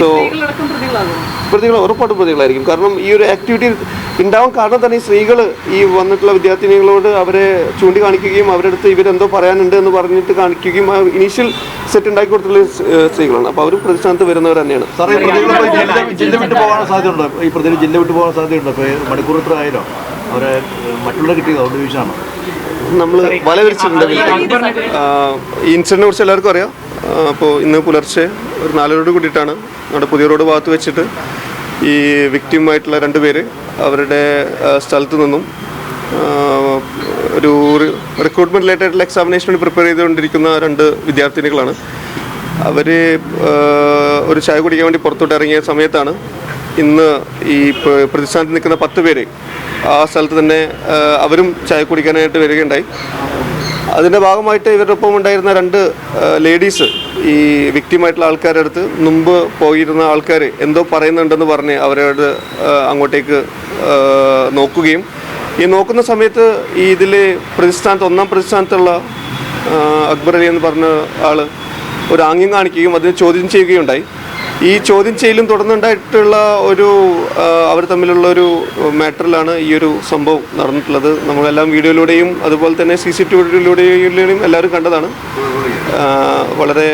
So പ്രതികൾ ഉറപ്പായിട്ടും പ്രതികളായിരിക്കും. കാരണം ഈ ഒരു ആക്ടിവിറ്റി ഉണ്ടാവാൻ കാരണം തന്നെ ഈ സ്ത്രീകൾ ഈ വന്നിട്ടുള്ള വിദ്യാർത്ഥിനികളോട് അവരെ ചൂണ്ടിക്കാണിക്കുകയും അവരുടെ അടുത്ത് ഇവരെന്തോ പറയാനുണ്ട് എന്ന് പറഞ്ഞിട്ട് കാണിക്കുകയും ഇനീഷ്യൽ സെറ്റ് ഉണ്ടാക്കി കൊടുത്തുള്ള സ്ത്രീകളാണ്. അപ്പോൾ അവർ പ്രതിസ്ഥാനത്ത് വരുന്നവർ തന്നെയാണ്. ജില്ല വിട്ടു പോകാൻ സാധ്യതയുണ്ടോ? ഈ പ്രതികൾ ജില്ല വിട്ടു പോകാൻ സാധ്യതയുണ്ടോ? ഇപ്പോൾ മണിക്കൂർ എത്ര ആയാലോ അവരെ മറ്റുള്ള കിട്ടിയത് അതുകൊണ്ട് ചോദിച്ചാണ്. നമ്മൾ വല വിരിച്ചിട്ടുണ്ട്. ഈ ഇൻസിഡൻറ്റിനെ കുറിച്ച് എല്ലാവർക്കും അറിയാം. അപ്പോൾ ഇന്ന് പുലർച്ചെ ഒരു 4 കൂടിയിട്ടാണ് നമ്മുടെ പുതിയ റോഡ് ഭാഗത്ത് വെച്ചിട്ട് ഈ വിക്ടിമായിട്ടുള്ള 2 പേര് അവരുടെ സ്ഥലത്തു നിന്നും ഒരു റിക്രൂട്ട്മെൻറ്റ് റിലേറ്റഡായിട്ടുള്ള എക്സാമിനേഷന് പ്രിപ്പയർ ചെയ്തുകൊണ്ടിരിക്കുന്ന 2 വിദ്യാർത്ഥിനികളാണ്. അവർ ഒരു ചായ കുടിക്കാൻ വേണ്ടി പുറത്തോട്ട് ഇറങ്ങിയ സമയത്താണ് ഇന്ന് ഈ പ്രതിസ്ഥാനത്ത് നിൽക്കുന്ന 10 പേര് ആ സ്ഥലത്ത് തന്നെ അവരും ചായ കുടിക്കാനായിട്ട് വരികയുണ്ടായി. അതിൻ്റെ ഭാഗമായിട്ട് ഇവരുടെ ഒപ്പം ഉണ്ടായിരുന്ന 2 ലേഡീസ് ഈ വിക്ടിമായിട്ടുള്ള ആൾക്കാരുടെ അടുത്ത് മുമ്പ് പോയിരുന്ന ആൾക്കാർ എന്തോ പറയുന്നുണ്ടെന്ന് പറഞ്ഞ് അവരോട് അങ്ങോട്ടേക്ക് നോക്കുകയും ഈ നോക്കുന്ന സമയത്ത് ഈ ഇതിൽ പ്രതിസ്ഥാനത്ത് 1-ാം പ്രതിസ്ഥാനത്തുള്ള അക്ബർ അലി എന്ന് പറഞ്ഞ ആൾ ഒരു ആംഗ്യം കാണിക്കുകയും അതിനെ ചോദ്യം ചെയ്യുകയുണ്ടായി. ഈ ചോദ്യം ചെയ്യലും തുടർന്നുണ്ടായിട്ടുള്ള ഒരു അവർ തമ്മിലുള്ള ഒരു മാറ്ററിലാണ് ഈ ഒരു സംഭവം നടന്നിട്ടുള്ളത്. നമ്മളെല്ലാം വീഡിയോയിലൂടെയും അതുപോലെ തന്നെ CCTVയിലൂടെയും എല്ലാവരും കണ്ടതാണ്. വളരെ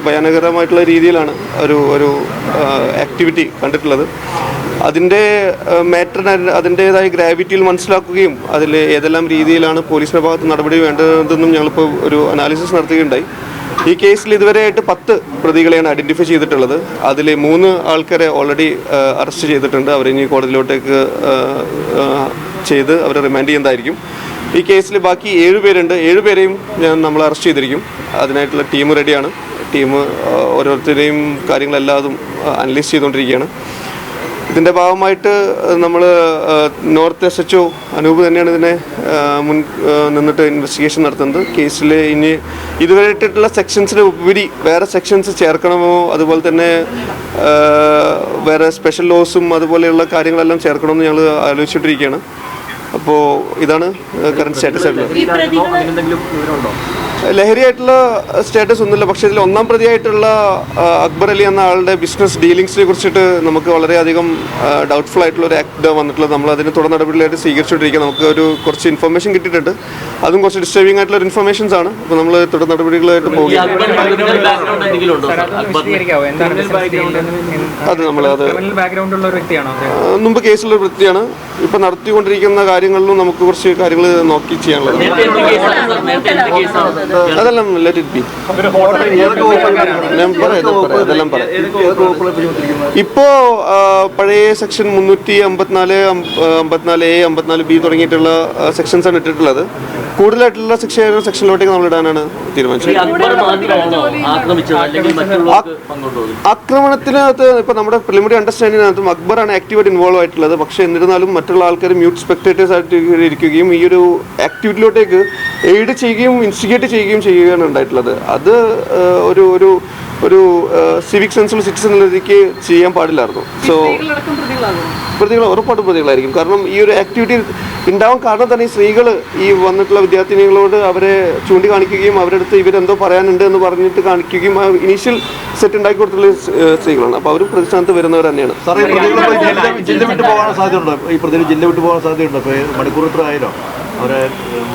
ഭയാനകരമായിട്ടുള്ള രീതിയിലാണ് ഒരു ആക്ടിവിറ്റി കണ്ടിട്ടുള്ളത്. അതിൻ്റെ മാറ്ററിന് അതിൻ്റേതായ ഗ്രാവിറ്റിയിൽ മനസ്സിലാക്കുകയും അതിൽ ഏതെല്ലാം രീതിയിലാണ് പോലീസിൻ്റെ ഭാഗത്ത് നടപടി വേണ്ടതെന്നും ഞങ്ങളിപ്പോൾ ഒരു അനാലിസിസ് നടത്തുകയുണ്ടായി. ഈ കേസിൽ ഇതുവരെയായിട്ട് 10 പ്രതികളെയാണ് ഐഡൻറ്റിഫൈ ചെയ്തിട്ടുള്ളത്. അതിൽ 3 ആൾക്കാരെ ഓൾറെഡി അറസ്റ്റ് ചെയ്തിട്ടുണ്ട്. അവരിനി കോടതിയിലോട്ടേക്ക് ചെയ്ത് അവരെ റിമാൻഡ് ചെയ്യുന്നതായിരിക്കും. ഈ കേസിൽ ബാക്കി 7 പേരുണ്ട്. 7 പേരെയും നമ്മൾ അറസ്റ്റ് ചെയ്തിരിക്കും. അതിനായിട്ടുള്ള ടീം റെഡിയാണ്. ടീം ഓരോരുത്തരെയും കാര്യങ്ങളെല്ലാതും അനലൈസ് ചെയ്തുകൊണ്ടിരിക്കുകയാണ്. ഇതിൻ്റെ ഭാഗമായിട്ട് നമ്മൾ നോർത്ത് SHO അനൂപ് തന്നെയാണ് ഇതിനെ നിന്നിട്ട് ഇൻവെസ്റ്റിഗേഷൻ നടത്തുന്നത്. കേസിൽ ഇനി ഇതുവരെ ഇട്ടിട്ടുള്ള സെക്ഷൻസിന് ഉപരി വേറെ സെക്ഷൻസ് ചേർക്കണമോ, അതുപോലെ തന്നെ വേറെ സ്പെഷ്യൽ ലോസും അതുപോലെയുള്ള കാര്യങ്ങളെല്ലാം ചേർക്കണമെന്ന് ഞങ്ങൾ ആലോചിച്ചിട്ടിരിക്കുകയാണ്. അപ്പോൾ ഇതാണ് കറണ്ട് സ്റ്റാറ്റസ് ആയിട്ടുള്ളത്. ലഹരിയായിട്ടുള്ള സ്റ്റാറ്റസ് ഒന്നുമില്ല. പക്ഷേ ഇതിൽ 1-ാം പ്രതിയായിട്ടുള്ള അക്ബർ അലി എന്ന ആളുടെ ബിസിനസ് ഡീലിങ്സിനെ കുറിച്ചിട്ട് നമുക്ക് വളരെയധികം ഡൗട്ട്ഫുൾ ആയിട്ടുള്ള ഒരു ആക്ട് വന്നിട്ടുള്ളത്. നമ്മൾ അതിന് തുടർ നടപടികളായിട്ട് സ്വീകരിച്ചുകൊണ്ടിരിക്കുക. നമുക്ക് കുറച്ച് ഇൻഫർമേഷൻ കിട്ടിയിട്ടുണ്ട്. അതും കുറച്ച് ഡിസ്റ്റർബിംഗ് ആയിട്ടുള്ള ഇൻഫർമേഷൻസ് ആണ്. അപ്പോൾ നമ്മൾ തുടർ നടപടികളായിട്ട് പോകുകയാണ്. അത് നമ്മളത് മുമ്പ് കേസുള്ള ഒരു വ്യക്തിയാണ്. ഇപ്പം നടത്തിക്കൊണ്ടിരിക്കുന്ന കാര്യങ്ങളിലും നമുക്ക് കുറച്ച് കാര്യങ്ങൾ നോക്കി ചെയ്യാനുള്ളത്. അതെല്ലാം അതെല്ലാം പറയാം. ഇപ്പോ പഴയ സെക്ഷൻ 354, 54A, 54B തുടങ്ങിയിട്ടുള്ള സെക്ഷൻസ് ആണ് ഇട്ടിട്ടുള്ളത്. കൂടുതലായിട്ടുള്ള സെക്ഷനിലോട്ടേക്ക് നമ്മൾ ഇടാനാണ് തീരുമാനിച്ചത്. ആക്രമണത്തിനകത്ത് ഇപ്പൊ നമ്മുടെ പ്രിലിമിനറി അണ്ടർസ്റ്റാൻഡിങ്ങിനകത്തും അക്ബറാണ് ആക്റ്റീവായിട്ട് ഇൻവോൾവ് ആയിട്ടുള്ളത്. പക്ഷേ എന്നിരുന്നാലും മറ്റുള്ള ആൾക്കാർ മ്യൂട്ട് സ്പെക്ടേറ്റേഴ്സ് ആയിട്ട് ഇരിക്കുകയും ഈ ഒരു ആക്ടിവിറ്റിയിലോട്ടേക്ക് എയ്ഡ് ചെയ്യുകയും ഇൻസ്റ്റിഗേറ്റ് ചെയ്യുകയാണ് ഉണ്ടായിട്ടുള്ളത്. അത് ഒരു സിവിക് സെൻസുള്ള സിറ്റിസൺ രീതിക്ക് ചെയ്യാൻ പാടില്ലായിരുന്നു. സോ പ്രതികൾ ഉറപ്പായിട്ടും പ്രതികളായിരിക്കും. കാരണം ഈ ഒരു ആക്ടിവിറ്റി ഉണ്ടാവാൻ കാരണം തന്നെ ഈ സ്ത്രീകൾ ഈ വന്നിട്ടുള്ള വിദ്യാർത്ഥിനികളോട് അവരെ ചൂണ്ടിക്കാണിക്കുകയും അവരുടെ അടുത്ത് ഇവരെന്തോ പറയാനുണ്ട് എന്ന് പറഞ്ഞിട്ട് കാണിക്കുകയും ഇനീഷ്യൽ സെറ്റ് ഉണ്ടാക്കി കൊടുത്തുള്ള സ്ത്രീകളാണ്. അപ്പോൾ അവർ പ്രതിസ്ഥാനത്ത് വരുന്നവർ തന്നെയാണ്. ജില്ല വിട്ടു പോകാൻ സാധ്യതയുണ്ടോ? ഈ പ്രതികൾ ജില്ല വിട്ടു പോകാൻ സാധ്യതയുണ്ടോ? ഇപ്പോൾ മണിക്കൂർ എത്ര ആയാലോ അവരെ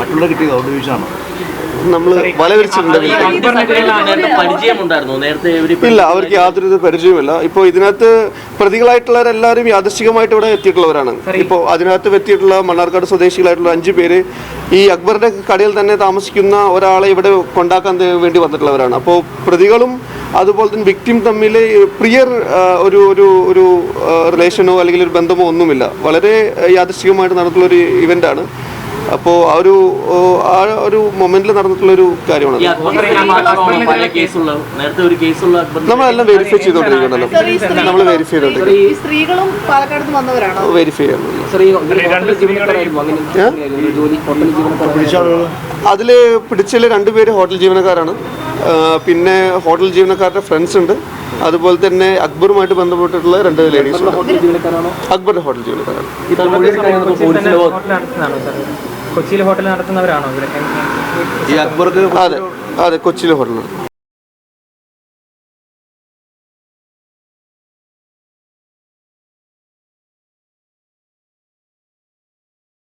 മറ്റുള്ള കിട്ടിയത് അതുകൊണ്ട് ചോദിച്ചാണ്. നമ്മൾ വല വിരിച്ചിട്ടുണ്ട്. ഇല്ല, അവർക്ക് യാതൊരു പരിചയമില്ല. ഇപ്പോൾ ഇതിനകത്ത് പ്രതികളായിട്ടുള്ളവരെല്ലാവരും യാദൃശ്ചികമായിട്ട് ഇവിടെ എത്തിയിട്ടുള്ളവരാണ്. ഇപ്പോൾ അതിനകത്ത് എത്തിയിട്ടുള്ള മണ്ണാർക്കാട് സ്വദേശികളായിട്ടുള്ള 5 പേര് ഈ അക്ബറിന്റെ കടയിൽ തന്നെ താമസിക്കുന്ന ഒരാളെ ഇവിടെ കൊണ്ടാക്കാൻ വേണ്ടി വന്നിട്ടുള്ളവരാണ്. അപ്പോൾ പ്രതികളും അതുപോലെ തന്നെ വിക്ടിം തമ്മിൽ പ്രിയർ ഒരു റിലേഷനോ അല്ലെങ്കിൽ ഒരു ബന്ധമോ ഒന്നുമില്ല. വളരെ യാദൃശ്ചികമായിട്ട് നടന്നിട്ടുള്ളൊരു ഇവൻ്റാണ്. അപ്പോൾ ആ ഒരു മൊമെന്റിൽ നടന്നിട്ടുള്ളൊരു കാര്യമാണ്. നമ്മളെല്ലാം വെരിഫൈ ചെയ്തോണ്ടിരിക്കണല്ലോ. നമ്മൾ വെരിഫൈ അതിൽ പിടിച്ചതിൽ 2 പേര് ഹോട്ടൽ ജീവനക്കാരാണ്. പിന്നെ ഹോട്ടൽ ജീവനക്കാരുടെ ഫ്രണ്ട്സ് ഉണ്ട്. അതുപോലെ തന്നെ അക്ബറുമായിട്ട് ബന്ധപ്പെട്ടിട്ടുള്ള 2 ലേഡീസ്. അക്ബറിന്റെ ഹോട്ടൽ ജീവനക്കാരാണ്. കൊച്ചിയിൽ ഹോട്ടൽ നടത്തുന്നവരാണോ? അതെ, കൊച്ചിയിലെ ഹോട്ടലാണ്.